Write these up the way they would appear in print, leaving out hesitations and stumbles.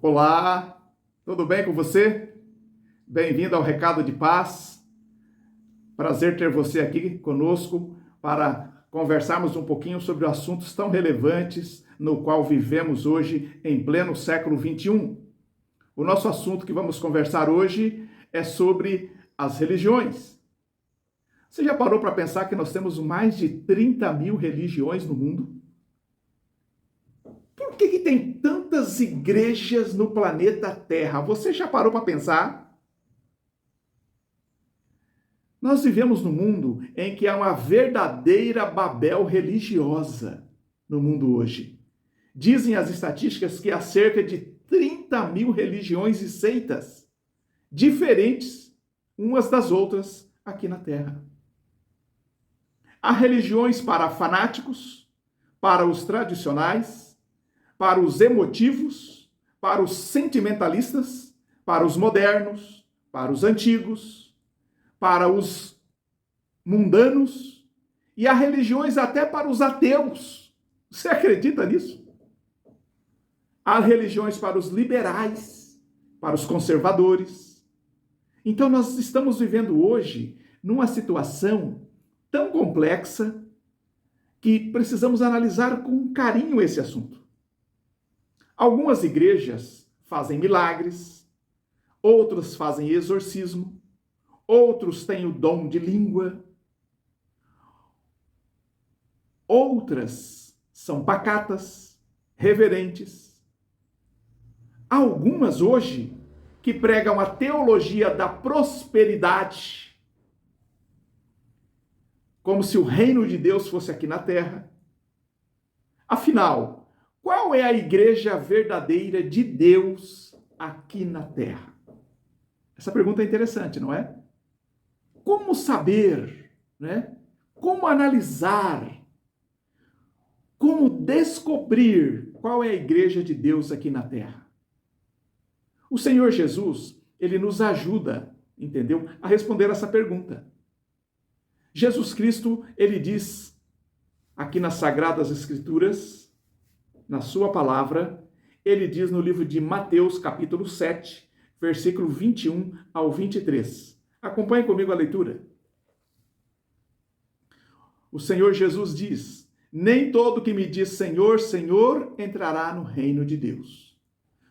Olá, tudo bem com você? Bem-vindo ao Recado de Paz. Prazer ter você aqui conosco para conversarmos um pouquinho sobre assuntos tão relevantes no qual vivemos hoje em pleno século XXI. O nosso assunto que vamos conversar hoje é sobre as religiões. Você já parou para pensar que nós temos mais de 30 mil religiões no mundo? Por que tem tantas igrejas no planeta Terra? Você já parou para pensar? Nós vivemos num mundo em que há uma verdadeira Babel religiosa no mundo hoje. Dizem as estatísticas que há cerca de 30 mil religiões e seitas diferentes umas das outras aqui na Terra. Há religiões para fanáticos, para os tradicionais, para os emotivos, para os sentimentalistas, para os modernos, para os antigos, para os mundanos e há religiões até para os ateus. Você acredita nisso? Há religiões para os liberais, para os conservadores. Então nós estamos vivendo hoje numa situação tão complexa que precisamos analisar com carinho esse assunto. Algumas igrejas fazem milagres, outras fazem exorcismo, outros têm o dom de língua, outras são pacatas, reverentes. Há algumas hoje que pregam a teologia da prosperidade, como se o reino de Deus fosse aqui na terra. Afinal, qual é a igreja verdadeira de Deus aqui na terra? Essa pergunta é interessante, não é? Como saber, né? Como analisar, como descobrir qual é a igreja de Deus aqui na terra? O Senhor Jesus, ele nos ajuda, entendeu? A responder essa pergunta. Jesus Cristo, ele diz aqui nas Sagradas Escrituras, na sua palavra, ele diz no livro de Mateus, capítulo 7, versículo 21 ao 23. Acompanhe comigo a leitura. O Senhor Jesus diz: nem todo que me diz Senhor, Senhor, entrará no reino de Deus,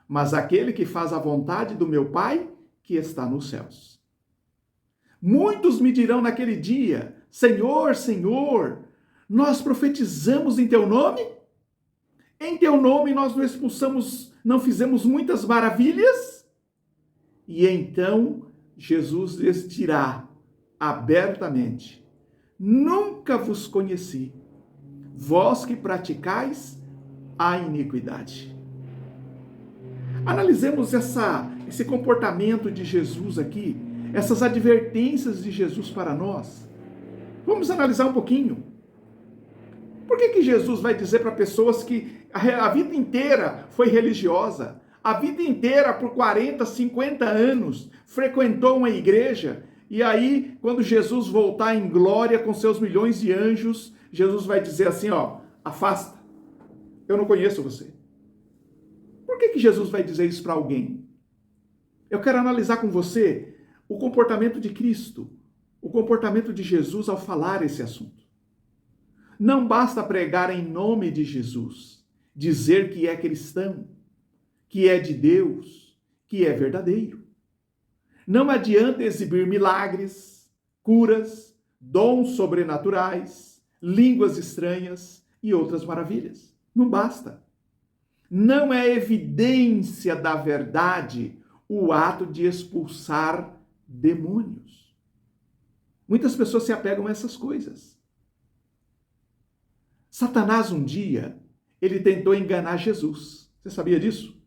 mas aquele que faz a vontade do meu Pai, que está nos céus. Muitos me dirão naquele dia: Senhor, Senhor, nós profetizamos em teu nome? Em teu nome nós não fizemos muitas maravilhas? E então Jesus lhes dirá abertamente: nunca vos conheci, vós que praticais a iniquidade. Analisemos esse comportamento de Jesus aqui, essas advertências de Jesus para nós. Vamos analisar um pouquinho. Por que Jesus vai dizer para pessoas que a vida inteira foi religiosa, a vida inteira, por 40, 50 anos, frequentou uma igreja, e aí, quando Jesus voltar em glória com seus milhões de anjos, Jesus vai dizer assim, afasta, eu não conheço você. Por que Jesus vai dizer isso para alguém? Eu quero analisar com você o comportamento de Cristo, o comportamento de Jesus ao falar esse assunto. Não basta pregar em nome de Jesus, dizer que é cristão, que é de Deus, que é verdadeiro. Não adianta exibir milagres, curas, dons sobrenaturais, línguas estranhas e outras maravilhas. Não basta. Não é evidência da verdade o ato de expulsar demônios. Muitas pessoas se apegam a essas coisas. Satanás um dia, ele tentou enganar Jesus. Você sabia disso?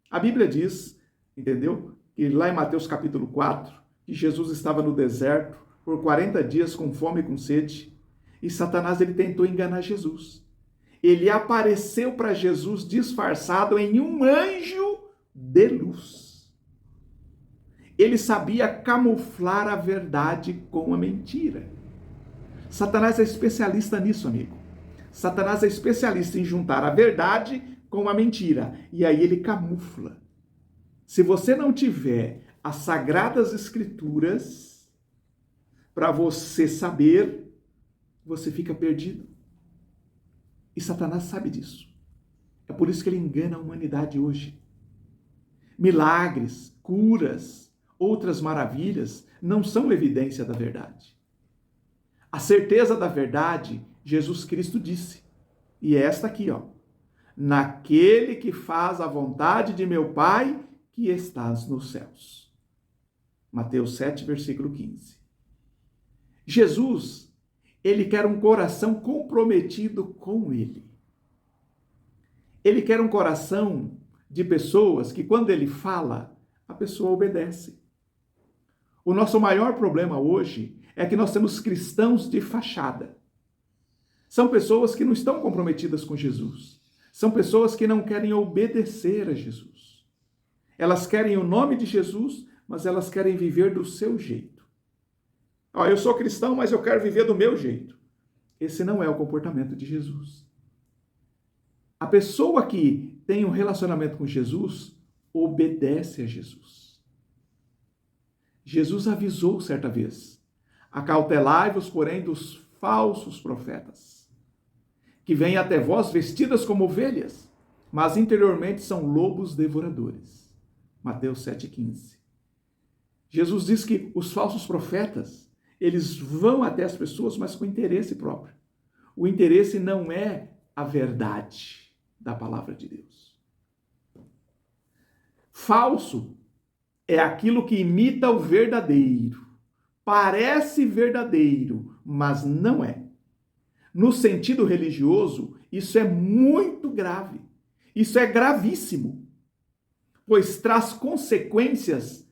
A Bíblia diz, entendeu? Que lá em Mateus capítulo 4, que Jesus estava no deserto por 40 dias com fome e com sede, e Satanás ele tentou enganar Jesus. Ele apareceu para Jesus disfarçado em um anjo de luz. Ele sabia camuflar a verdade com a mentira. Satanás é especialista nisso, amigo. Satanás é especialista em juntar a verdade com a mentira. E aí ele camufla. Se você não tiver as Sagradas Escrituras para você saber, você fica perdido. E Satanás sabe disso. É por isso que ele engana a humanidade hoje. Milagres, curas, outras maravilhas não são evidência da verdade. A certeza da verdade, Jesus Cristo disse. E é esta aqui, ó. Naquele que faz a vontade de meu Pai que estás nos céus. Mateus 7, versículo 15. Jesus, ele quer um coração comprometido com ele. Ele quer um coração de pessoas que, quando ele fala, a pessoa obedece. O nosso maior problema hoje é que nós temos cristãos de fachada. São pessoas que não estão comprometidas com Jesus. São pessoas que não querem obedecer a Jesus. Elas querem o nome de Jesus, mas elas querem viver do seu jeito. Eu sou cristão, mas eu quero viver do meu jeito. Esse não é o comportamento de Jesus. A pessoa que tem um relacionamento com Jesus, obedece a Jesus. Jesus avisou certa vez: acautelai-vos, porém, dos falsos profetas, que vêm até vós vestidas como ovelhas, mas interiormente são lobos devoradores. Mateus 7,15. Jesus diz que os falsos profetas, eles vão até as pessoas, mas com interesse próprio. O interesse não é a verdade da palavra de Deus. Falso é aquilo que imita o verdadeiro. Parece verdadeiro, mas não é. No sentido religioso, isso é muito grave. Isso é gravíssimo, pois traz consequências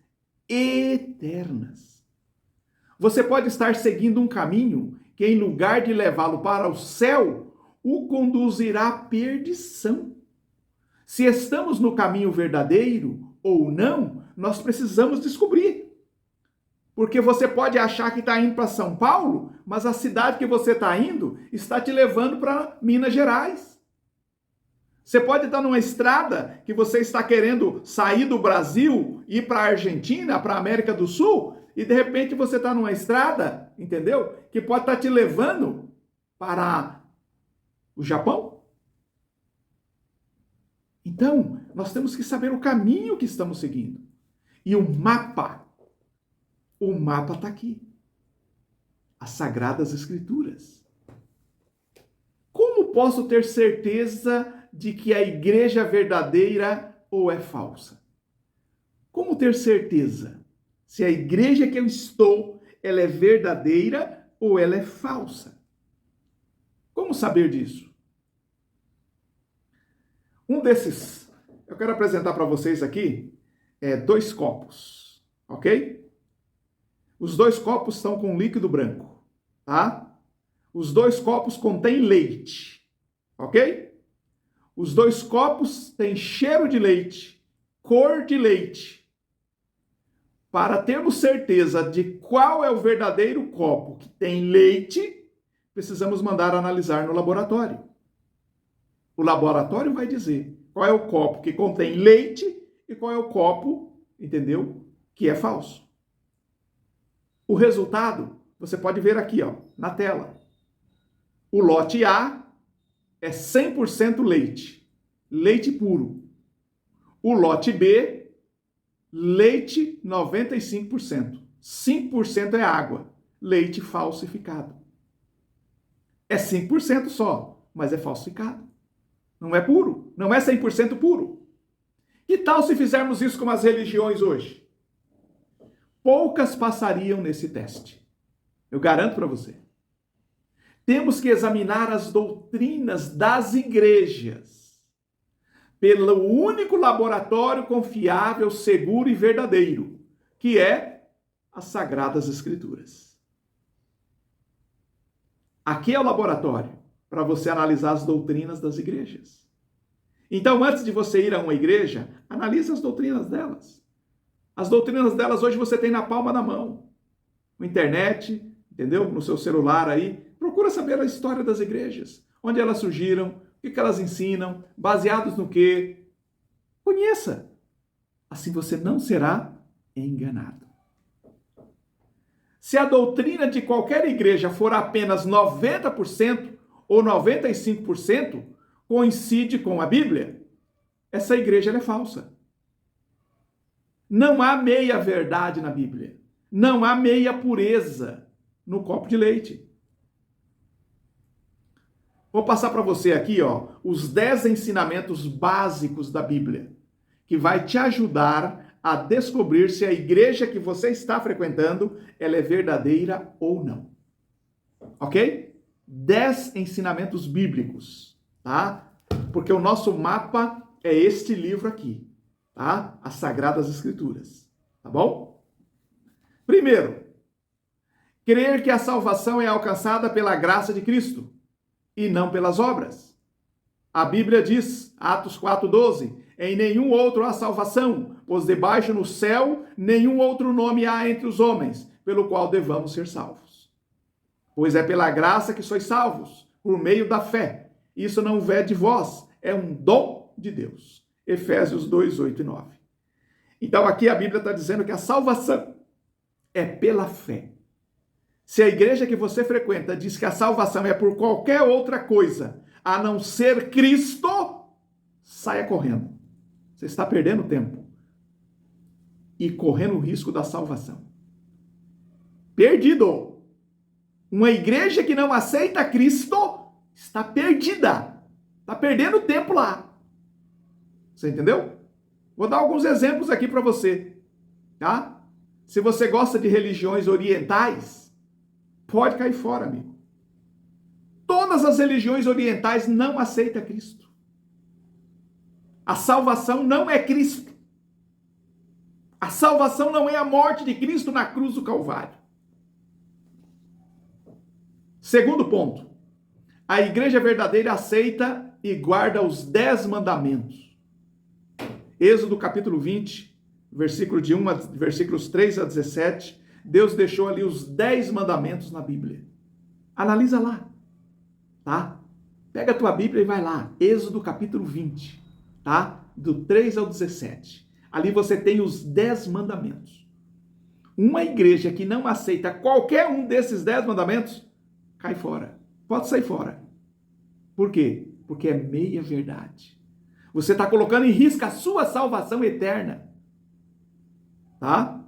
eternas. Você pode estar seguindo um caminho que, em lugar de levá-lo para o céu, o conduzirá à perdição. Se estamos no caminho verdadeiro ou não, nós precisamos descobrir. Porque você pode achar que está indo para São Paulo, mas a cidade que você está indo está te levando para Minas Gerais. Você pode estar numa estrada que você está querendo sair do Brasil, ir para a Argentina, para a América do Sul, e de repente você está numa estrada, entendeu? Que pode estar te levando para o Japão. Então, nós temos que saber o caminho que estamos seguindo. E o mapa está aqui. As Sagradas Escrituras. Como posso ter certeza de que a igreja é verdadeira ou é falsa? Como ter certeza se a igreja que eu estou, ela é verdadeira ou ela é falsa? Como saber disso? Um desses, eu quero apresentar para vocês aqui, dois copos, ok? Os dois copos estão com líquido branco, tá? Os dois copos contêm leite, ok? Os dois copos têm cheiro de leite, cor de leite. Para termos certeza de qual é o verdadeiro copo que tem leite, precisamos mandar analisar no laboratório. O laboratório vai dizer qual é o copo que contém leite e qual é o copo, entendeu, que é falso. O resultado, você pode ver aqui, ó, na tela. O lote A é 100% leite, leite puro. O lote B, leite 95%. 5% é água, leite falsificado. É 5% só, mas é falsificado. Não é puro, não é 100% puro. Que tal se fizermos isso com as religiões hoje? Poucas passariam nesse teste. Eu garanto para você. Temos que examinar as doutrinas das igrejas pelo único laboratório confiável, seguro e verdadeiro, que é as Sagradas Escrituras. Aqui é o laboratório para você analisar as doutrinas das igrejas. Então, antes de você ir a uma igreja, analise as doutrinas delas. As doutrinas delas hoje você tem na palma da mão. Na internet, entendeu? No seu celular aí. Procura saber a história das igrejas. Onde elas surgiram, o que elas ensinam, baseados no quê. Conheça. Assim você não será enganado. Se a doutrina de qualquer igreja for apenas 90% ou 95%, coincide com a Bíblia, essa igreja é falsa. Não há meia verdade na Bíblia. Não há meia pureza no copo de leite. Vou passar para você aqui, os 10 ensinamentos básicos da Bíblia, que vai te ajudar a descobrir se a igreja que você está frequentando, ela é verdadeira ou não. Ok? 10 ensinamentos bíblicos, tá? Porque o nosso mapa é este livro aqui, tá? As Sagradas Escrituras, tá bom? Primeiro, crer que a salvação é alcançada pela graça de Cristo e não pelas obras. A Bíblia diz, Atos 4:12, em nenhum outro há salvação, pois debaixo no céu nenhum outro nome há entre os homens, pelo qual devamos ser salvos. Pois é pela graça que sois salvos, por meio da fé. Isso não vem de vós, é um dom de Deus. Efésios 2:8 e 9. Então aqui a Bíblia está dizendo que a salvação é pela fé. Se a igreja que você frequenta diz que a salvação é por qualquer outra coisa, a não ser Cristo, saia correndo. Você está perdendo tempo e correndo o risco da salvação. Perdido. Uma igreja que não aceita Cristo está perdida. Está perdendo tempo lá. Você entendeu? Vou dar alguns exemplos aqui para você, tá? Se você gosta de religiões orientais, pode cair fora, amigo. Todas as religiões orientais não aceitam Cristo. A salvação não é Cristo. A salvação não é a morte de Cristo na cruz do Calvário. Segundo ponto, a igreja verdadeira aceita e guarda os 10 mandamentos. Êxodo capítulo 20, versículos 3 a 17, Deus deixou ali os 10 mandamentos na Bíblia. Analisa lá, tá? Pega a tua Bíblia e vai lá, Êxodo capítulo 20, tá? Do 3 ao 17. Ali você tem os 10 mandamentos. Uma igreja que não aceita qualquer um desses 10 mandamentos, cai fora. Pode sair fora. Por quê? Porque é meia verdade. Você está colocando em risco a sua salvação eterna. Tá?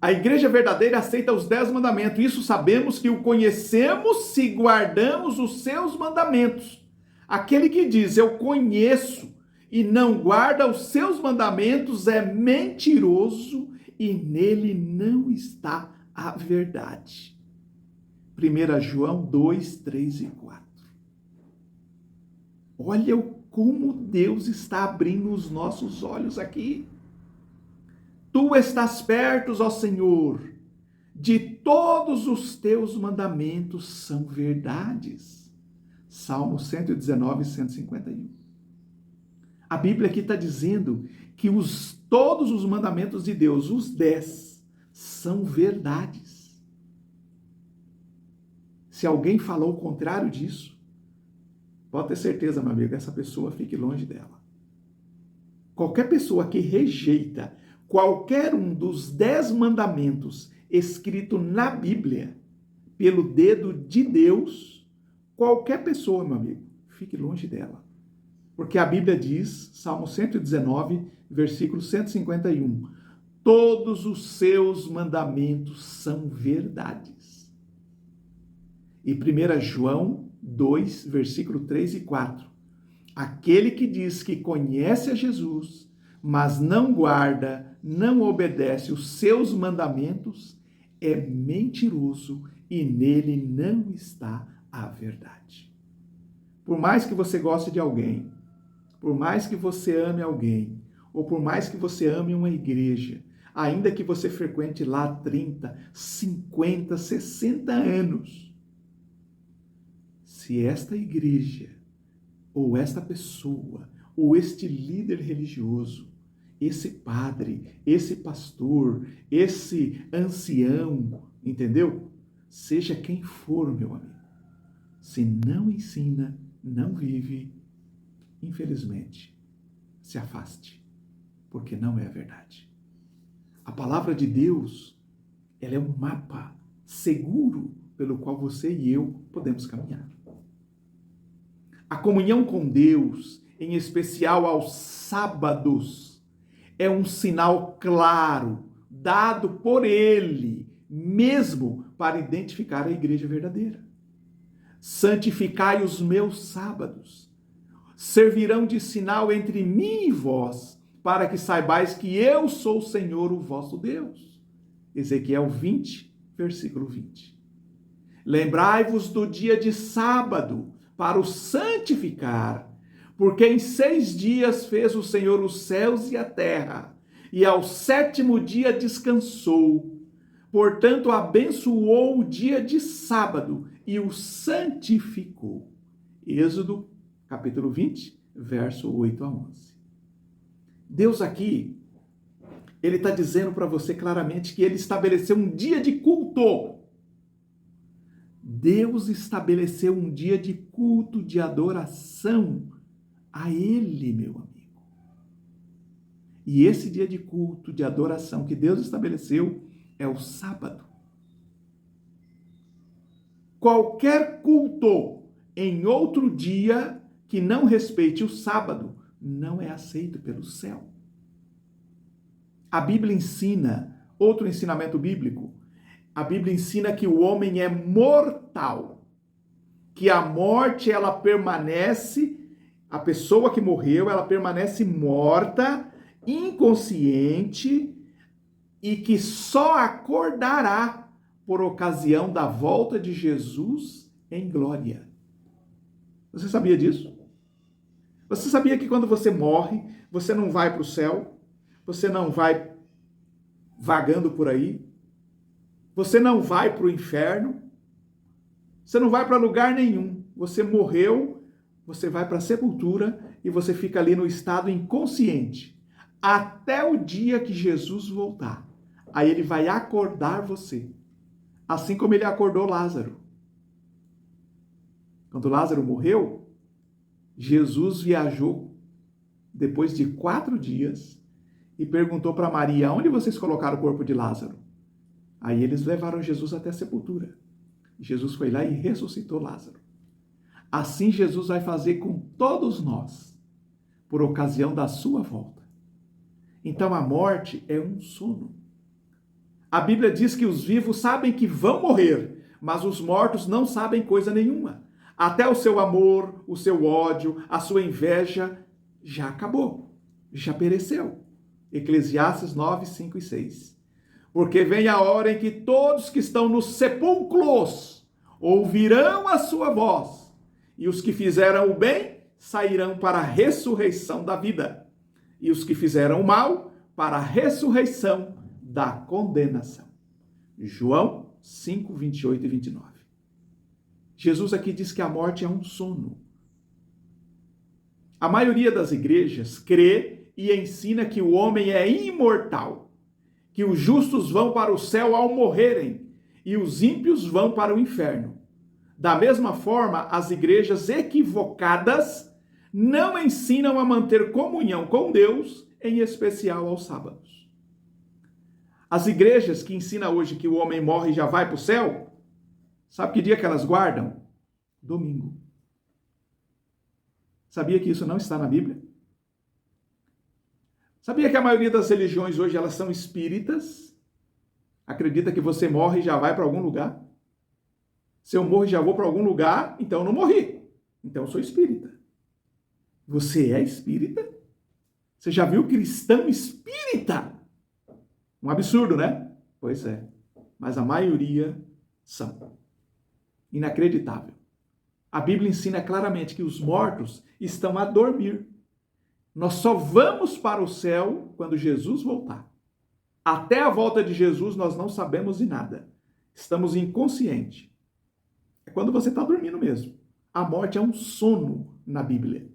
A igreja verdadeira aceita os 10 mandamentos. Isso sabemos que o conhecemos se guardamos os seus mandamentos. Aquele que diz, eu conheço e não guarda os seus mandamentos é mentiroso e nele não está a verdade. 1 João 2, 3 e 4. Olha como Deus está abrindo os nossos olhos aqui. Tu estás perto, ó Senhor, de todos os teus mandamentos são verdades. Salmo 119, 151. A Bíblia aqui está dizendo que todos os mandamentos de Deus, os 10, são verdades. Se alguém falou o contrário disso, pode ter certeza, meu amigo, essa pessoa fique longe dela. Qualquer pessoa que rejeita qualquer um dos 10 mandamentos escrito na Bíblia, pelo dedo de Deus, qualquer pessoa, meu amigo, fique longe dela. Porque a Bíblia diz, Salmo 119, versículo 151, todos os seus mandamentos são verdades. E 1 João 2, versículo 3 e 4, aquele que diz que conhece a Jesus, mas não guarda, não obedece os seus mandamentos, é mentiroso e nele não está a verdade. Por mais que você goste de alguém, por mais que você ame alguém, ou por mais que você ame uma igreja, ainda que você frequente lá 30, 50, 60 anos, se esta igreja, ou esta pessoa, ou este líder religioso, esse padre, esse pastor, esse ancião, entendeu? Seja quem for, meu amigo, se não ensina, não vive, infelizmente, se afaste. porque não é a verdade. A palavra de Deus, ela é um mapa seguro pelo qual você e eu podemos caminhar. A comunhão com Deus, em especial aos sábados, é um sinal claro, dado por Ele mesmo, para identificar a igreja verdadeira. Santificai os meus sábados, servirão de sinal entre mim e vós, para que saibais que eu sou o Senhor, o vosso Deus. Ezequiel 20, versículo 20. Lembrai-vos do dia de sábado, para o santificar, porque em 6 dias fez o Senhor os céus e a terra, e ao 7º dia descansou. Portanto, abençoou o dia de sábado e o santificou. Êxodo, capítulo 20, verso 8 a 11. Deus aqui, Ele está dizendo para você claramente que Ele estabeleceu um dia de culto. Deus estabeleceu um dia de culto, de adoração a Ele, meu amigo. E esse dia de culto, de adoração que Deus estabeleceu é o sábado. Qualquer culto em outro dia que não respeite o sábado não é aceito pelo céu. A Bíblia ensina, outro ensinamento bíblico, a Bíblia ensina que o homem é mortal, que a morte ela permanece, a pessoa que morreu, ela permanece morta, inconsciente, e que só acordará por ocasião da volta de Jesus em glória. Você sabia disso? Você sabia que quando você morre, você não vai para o céu, você não vai vagando por aí, você não vai para o inferno, você não vai para lugar nenhum. Você morreu, você vai para a sepultura e você fica ali no estado inconsciente, até o dia que Jesus voltar. Aí ele vai acordar você, assim como ele acordou Lázaro. Quando Lázaro morreu, Jesus viajou depois de 4 dias e perguntou para Maria: onde vocês colocaram o corpo de Lázaro? Aí eles levaram Jesus até a sepultura. Jesus foi lá e ressuscitou Lázaro. Assim Jesus vai fazer com todos nós, por ocasião da sua volta. Então a morte é um sono. A Bíblia diz que os vivos sabem que vão morrer, mas os mortos não sabem coisa nenhuma. Até o seu amor, o seu ódio, a sua inveja já acabou, já pereceu. Eclesiastes 9, 5 e 6. Porque vem a hora em que todos que estão nos sepulcros ouvirão a sua voz, e os que fizeram o bem sairão para a ressurreição da vida, e os que fizeram o mal para a ressurreição da condenação. João 5, 28 e 29. Jesus aqui diz que a morte é um sono. A maioria das igrejas crê e ensina que o homem é imortal, que os justos vão para o céu ao morrerem e os ímpios vão para o inferno. Da mesma forma, as igrejas equivocadas não ensinam a manter comunhão com Deus, em especial aos sábados. As igrejas que ensinam hoje que o homem morre e já vai para o céu, sabe que dia que elas guardam? Domingo. Sabia que isso não está na Bíblia? Sabia que a maioria das religiões hoje elas são espíritas? Acredita que você morre e já vai para algum lugar? Se eu morro e já vou para algum lugar, então eu não morri. Então eu sou espírita. Você é espírita? Você já viu cristão espírita? Um absurdo, né? Pois é. Mas a maioria são. Inacreditável. A Bíblia ensina claramente que os mortos estão a dormir. Nós só vamos para o céu quando Jesus voltar. Até a volta de Jesus nós não sabemos de nada. Estamos inconscientes. É quando você está dormindo mesmo. A morte é um sono na Bíblia.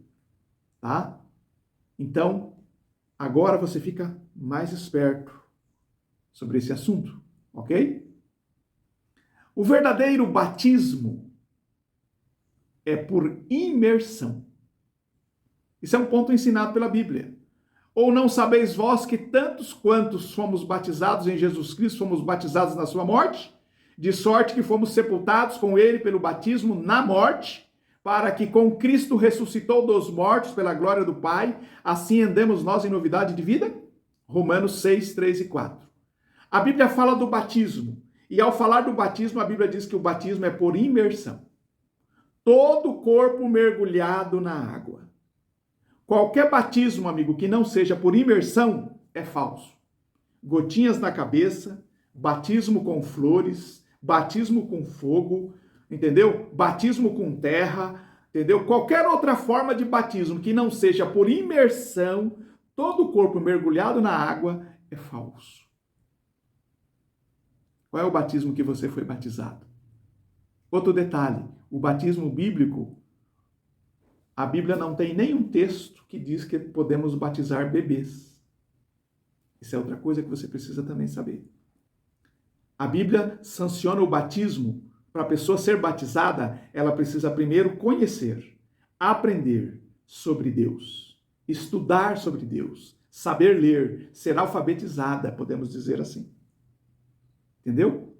Tá? Então, agora você fica mais esperto sobre esse assunto, ok? O verdadeiro batismo é por imersão. Isso é um ponto ensinado pela Bíblia. Ou não sabeis vós que tantos quantos fomos batizados em Jesus Cristo, fomos batizados na sua morte? De sorte que fomos sepultados com ele pelo batismo na morte, para que com Cristo ressuscitou dos mortos pela glória do Pai, assim andemos nós em novidade de vida? Romanos 6, 3 e 4. A Bíblia fala do batismo, e ao falar do batismo, a Bíblia diz que o batismo é por imersão. Todo o corpo mergulhado na água. Qualquer batismo, amigo, que não seja por imersão, é falso. Gotinhas na cabeça, batismo com flores, batismo com fogo, entendeu? Batismo com terra, entendeu? Qualquer outra forma de batismo que não seja por imersão, todo o corpo mergulhado na água, é falso. Qual é o batismo que você foi batizado? Outro detalhe, o batismo bíblico, a Bíblia não tem nenhum texto que diz que podemos batizar bebês. Isso é outra coisa que você precisa também saber. A Bíblia sanciona o batismo. Para a pessoa ser batizada, ela precisa primeiro conhecer, aprender sobre Deus, estudar sobre Deus, saber ler, ser alfabetizada, podemos dizer assim. Entendeu?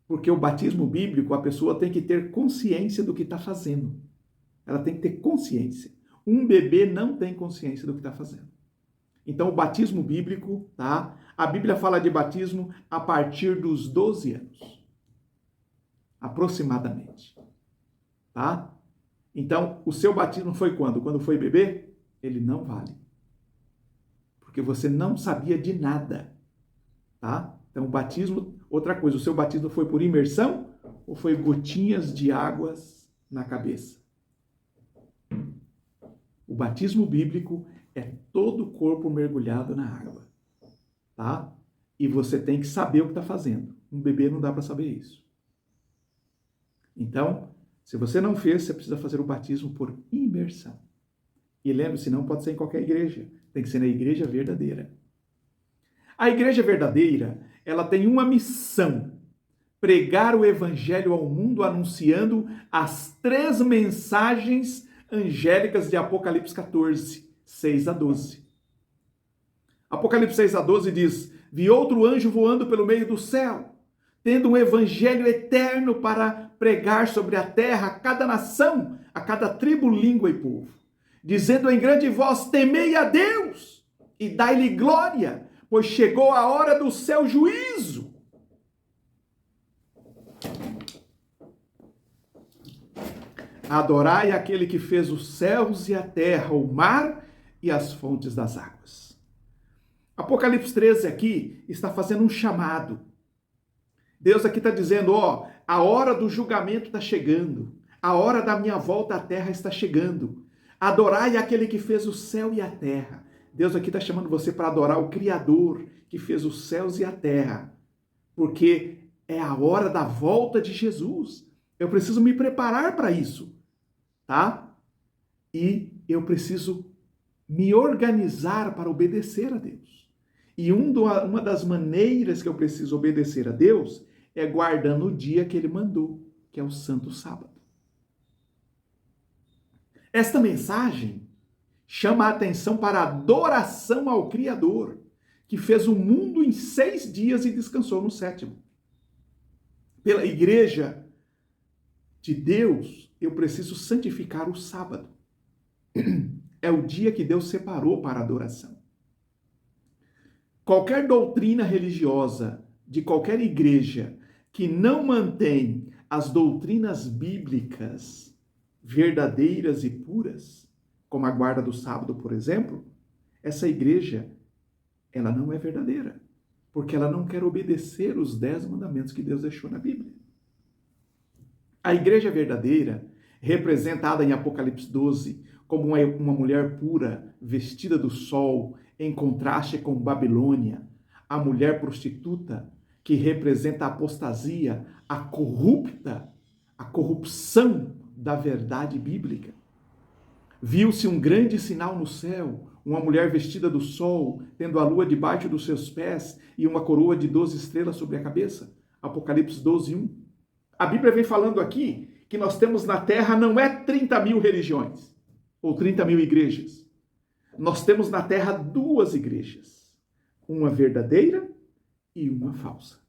Porque o batismo bíblico, a pessoa tem que ter consciência do que está fazendo. Ela tem que ter consciência. Um bebê não tem consciência do que está fazendo. Então, o batismo bíblico, tá? A Bíblia fala de batismo a partir dos 12 anos. Aproximadamente. Tá? Então, o seu batismo foi quando? Quando foi bebê? Ele não vale. Porque você não sabia de nada. Tá? Então, o batismo, outra coisa, o seu batismo foi por imersão ou foi gotinhas de águas na cabeça? O batismo bíblico é todo o corpo mergulhado na água, tá? E você tem que saber o que está fazendo. Um bebê não dá para saber isso. Então, se você não fez, você precisa fazer o batismo por imersão. E lembre-se, não pode ser em qualquer igreja. Tem que ser na igreja verdadeira. A igreja verdadeira, ela tem uma missão: pregar o evangelho ao mundo, anunciando as 3 mensagens angélicas de Apocalipse 14, 6 a 12. Apocalipse 6 a 12 diz: vi outro anjo voando pelo meio do céu, tendo um evangelho eterno para pregar sobre a terra a cada nação, a cada tribo, língua e povo, dizendo em grande voz: temei a Deus e dai-lhe glória, pois chegou a hora do seu juízo. Adorai aquele que fez os céus e a terra, o mar e as fontes das águas. Apocalipse 13 aqui está fazendo um chamado. Deus aqui está dizendo, ó, a hora do julgamento está chegando. A hora da minha volta à terra está chegando. Adorai aquele que fez o céu e a terra. Deus aqui está chamando você para adorar o Criador que fez os céus e a terra. Porque é a hora da volta de Jesus. Eu preciso me preparar para isso. Tá? E eu preciso me organizar para obedecer a Deus. E uma das maneiras que eu preciso obedecer a Deus é guardando o dia que Ele mandou, que é o Santo Sábado. Esta mensagem chama a atenção para a adoração ao Criador, que fez o mundo em 6 dias e descansou no 7º. Pela igreja de Deus, eu preciso santificar o sábado. É o dia que Deus separou para a adoração. Qualquer doutrina religiosa de qualquer igreja que não mantém as doutrinas bíblicas verdadeiras e puras, como a guarda do sábado, por exemplo, essa igreja, ela não é verdadeira, porque ela não quer obedecer os 10 mandamentos que Deus deixou na Bíblia. A igreja verdadeira, representada em Apocalipse 12 como uma mulher pura, vestida do sol, em contraste com Babilônia, a mulher prostituta, que representa a apostasia, a corrupção da verdade bíblica. Viu-se um grande sinal no céu, uma mulher vestida do sol, tendo a lua debaixo dos seus pés e uma coroa de 12 estrelas sobre a cabeça. Apocalipse 12, 1. A Bíblia vem falando aqui que nós temos na terra não é 30 mil religiões ou 30 mil igrejas. Nós temos na terra duas igrejas, uma verdadeira e uma falsa.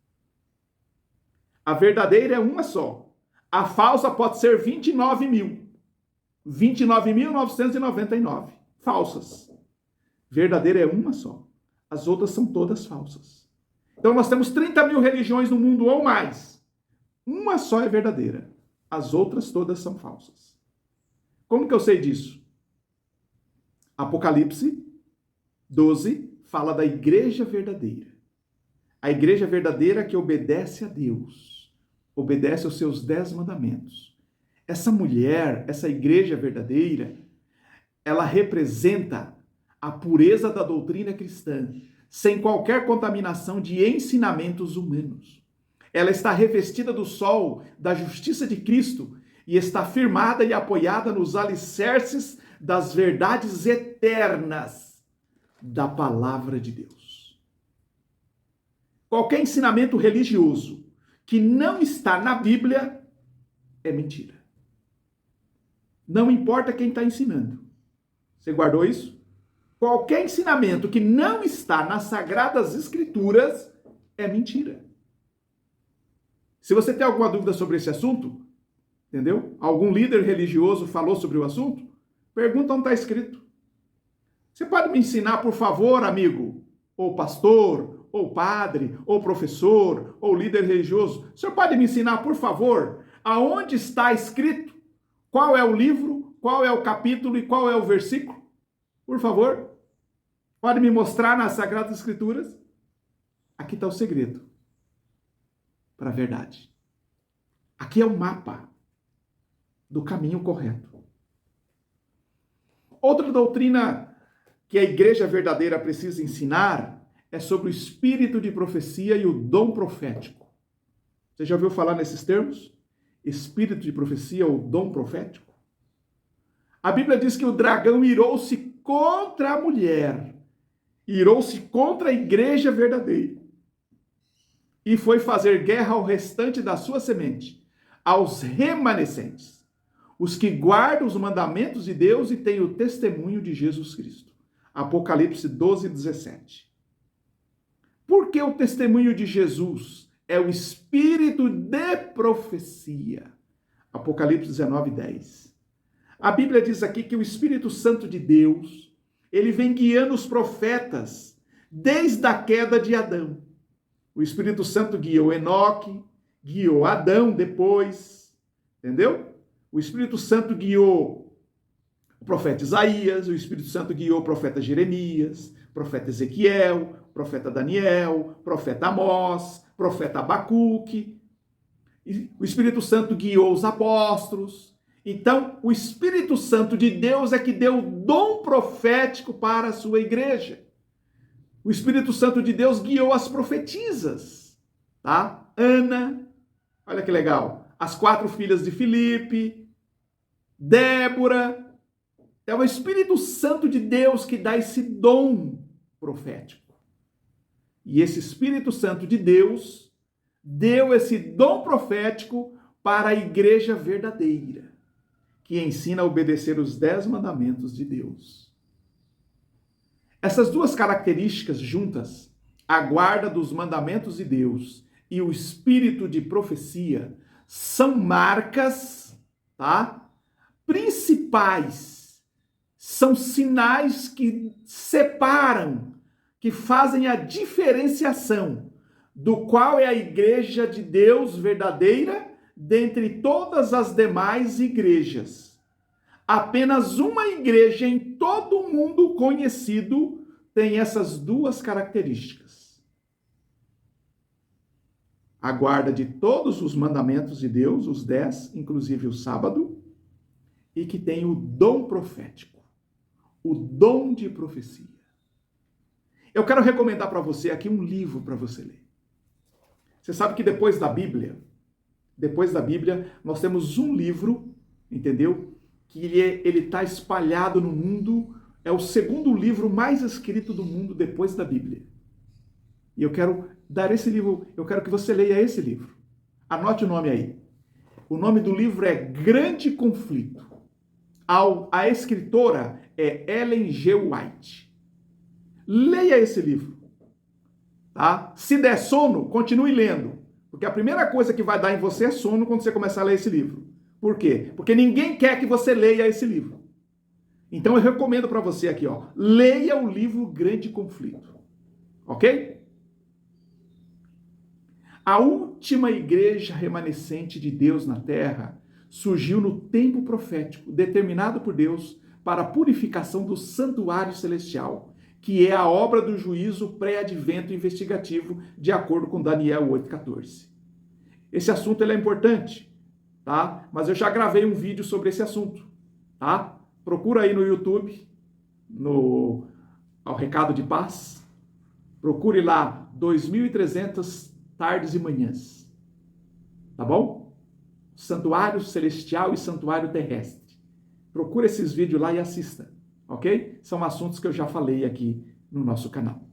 A verdadeira é uma só. A falsa pode ser 29 mil. 29.999 falsas. Verdadeira é uma só. As outras são todas falsas. Então nós temos 30 mil religiões no mundo ou mais. Uma só é verdadeira. As outras todas são falsas. Como que eu sei disso? Apocalipse 12 fala da igreja verdadeira. A igreja verdadeira que obedece a Deus, obedece aos seus 10 mandamentos. Essa mulher, essa igreja verdadeira, ela representa a pureza da doutrina cristã, sem qualquer contaminação de ensinamentos humanos. Ela está revestida do sol da justiça de Cristo e está firmada e apoiada nos alicerces das verdades eternas da palavra de Deus. Qualquer ensinamento religioso que não está na Bíblia é mentira. Não importa quem está ensinando. Você guardou isso? Qualquer ensinamento que não está nas Sagradas Escrituras é mentira. Se você tem alguma dúvida sobre esse assunto, entendeu? Algum líder religioso falou sobre o assunto, pergunta onde está escrito. Você pode me ensinar, por favor, amigo, ou pastor, ou padre, ou professor, ou líder religioso? O senhor pode me ensinar, por favor, aonde está escrito? Qual é o livro, qual é o capítulo e qual é o versículo? Por favor, pode me mostrar nas Sagradas Escrituras? Aqui está o segredo para a verdade. Aqui é o mapa do caminho correto. Outra doutrina que a igreja verdadeira precisa ensinar é sobre o espírito de profecia e o dom profético. Você já ouviu falar nesses termos? Espírito de profecia ou dom profético? A Bíblia diz que o dragão irou-se contra a mulher, irou-se contra a igreja verdadeira e foi fazer guerra ao restante da sua semente, aos remanescentes, os que guardam os mandamentos de Deus e têm o testemunho de Jesus Cristo. Apocalipse 12, 17. Por que o testemunho de Jesus é o espírito de profecia? Apocalipse 19, 10. A Bíblia diz aqui que o Espírito Santo de Deus, ele vem guiando os profetas desde a queda de Adão. O Espírito Santo guiou Enoque, guiou Adão depois, entendeu? O Espírito Santo guiou o profeta Isaías, o Espírito Santo guiou o profeta Jeremias, o profeta Ezequiel, o profeta Daniel, o profeta Amós, o profeta Abacuque. O Espírito Santo guiou os apóstolos. Então, o Espírito Santo de Deus é que deu o dom profético para a sua igreja. O Espírito Santo de Deus guiou as profetisas, tá? Ana, olha que legal, as 4 filhas de Filipe, Débora. É o Espírito Santo de Deus que dá esse dom profético. E esse Espírito Santo de Deus deu esse dom profético para a igreja verdadeira, que ensina a obedecer os 10 mandamentos de Deus. Essas duas características juntas, a guarda dos mandamentos de Deus e o espírito de profecia, são marcas, tá? Principais, são sinais que separam, que fazem a diferenciação do qual é a igreja de Deus verdadeira dentre todas as demais igrejas. Apenas uma igreja em todo o mundo conhecido tem essas duas características. A guarda de todos os mandamentos de Deus, os 10, inclusive o sábado, e que tem o dom profético, o dom de profecia. Eu quero recomendar para você aqui um livro para você ler. Você sabe que depois da Bíblia, nós temos um livro, entendeu? Que ele está espalhado no mundo, é o segundo livro mais escrito do mundo depois da Bíblia. E eu quero dar esse livro, eu quero que você leia esse livro. Anote o nome aí. O nome do livro é Grande Conflito. A escritora é Ellen G. White. Leia esse livro. Tá? Se der sono, continue lendo. Porque a primeira coisa que vai dar em você é sono quando você começar a ler esse livro. Por quê? Porque ninguém quer que você leia esse livro. Então eu recomendo para você aqui, ó, leia o livro Grande Conflito. Ok? A última igreja remanescente de Deus na terra surgiu no tempo profético, determinado por Deus para a purificação do santuário celestial, que é a obra do juízo pré-advento investigativo, de acordo com Daniel 8,14. Esse assunto ele é importante, tá? Mas eu já gravei um vídeo sobre esse assunto, tá? Procura aí no YouTube, ao Recado de Paz. Procure lá 2.300 tardes e manhãs. Tá bom? Santuário celestial e santuário terrestre. Procure esses vídeos lá e assista, ok? São assuntos que eu já falei aqui no nosso canal.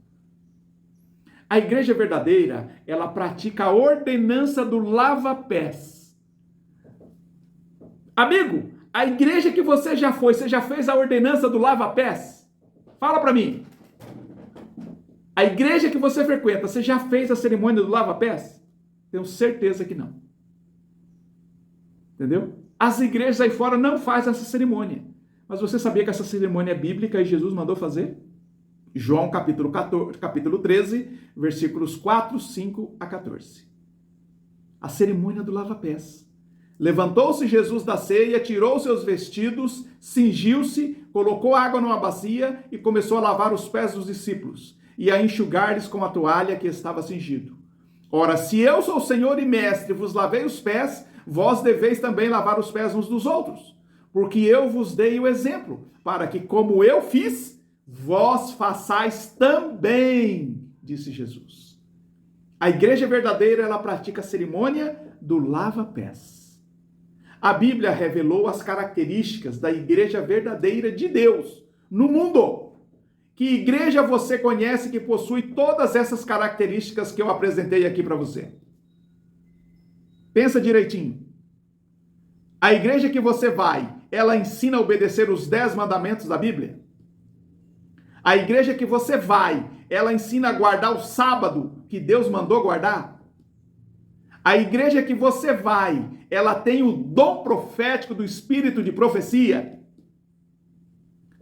A igreja verdadeira, ela pratica a ordenança do lava-pés. Amigo, a igreja que você já foi, você já fez a ordenança do lava-pés? Fala para mim. A igreja que você frequenta, você já fez a cerimônia do lava-pés? Tenho certeza que não. Entendeu? As igrejas aí fora não fazem essa cerimônia. Mas você sabia que essa cerimônia é bíblica e Jesus mandou fazer? João capítulo 13, versículos 4, 5 a 14. A cerimônia do lava-pés. Levantou-se Jesus da ceia, tirou seus vestidos, cingiu-se, colocou água numa bacia e começou a lavar os pés dos discípulos e a enxugar-lhes com a toalha que estava cingido. Ora, se eu sou Senhor e Mestre, vos lavei os pés, vós deveis também lavar os pés uns dos outros, porque eu vos dei o exemplo, para que, como eu fiz, vós façais também, disse Jesus. A igreja verdadeira, ela pratica a cerimônia do lava-pés. A Bíblia revelou as características da igreja verdadeira de Deus no mundo. Que igreja você conhece que possui todas essas características que eu apresentei aqui para você? Pensa direitinho. A igreja que você vai, ela ensina a obedecer os 10 mandamentos da Bíblia? A igreja que você vai, ela ensina a guardar o sábado que Deus mandou guardar? A igreja que você vai, ela tem o dom profético do espírito de profecia?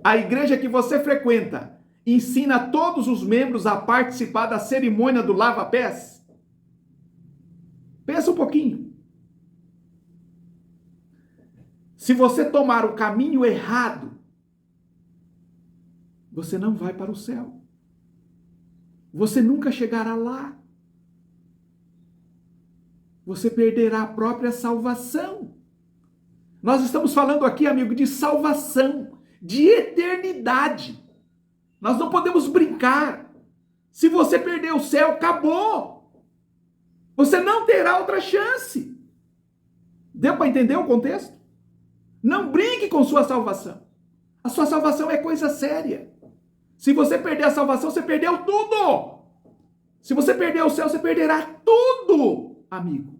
A igreja que você frequenta ensina todos os membros a participar da cerimônia do lava-pés? Pensa um pouquinho. Se você tomar o caminho errado, você não vai para o céu. Você nunca chegará lá. Você perderá a própria salvação. Nós estamos falando aqui, amigo, de salvação, de eternidade. Nós não podemos brincar. Se você perder o céu, acabou. Você não terá outra chance. Deu para entender o contexto? Não brinque com sua salvação. A sua salvação é coisa séria. Se você perder a salvação, você perdeu tudo. Se você perder o céu, você perderá tudo, amigo.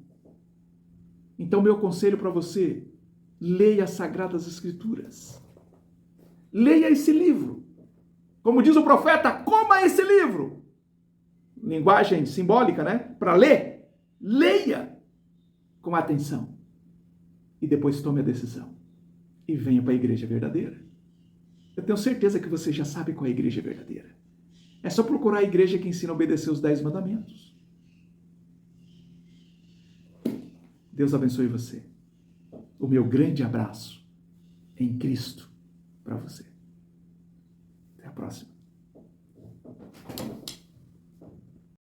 Então, meu conselho para você, leia as Sagradas Escrituras. Leia esse livro. Como diz o profeta, coma esse livro. Linguagem simbólica, né? Para ler. Leia com atenção. E depois tome a decisão. E venha para a igreja verdadeira. Eu tenho certeza que você já sabe qual é a igreja verdadeira. É só procurar a igreja que ensina a obedecer os 10 mandamentos. Deus abençoe você. O meu grande abraço em Cristo para você.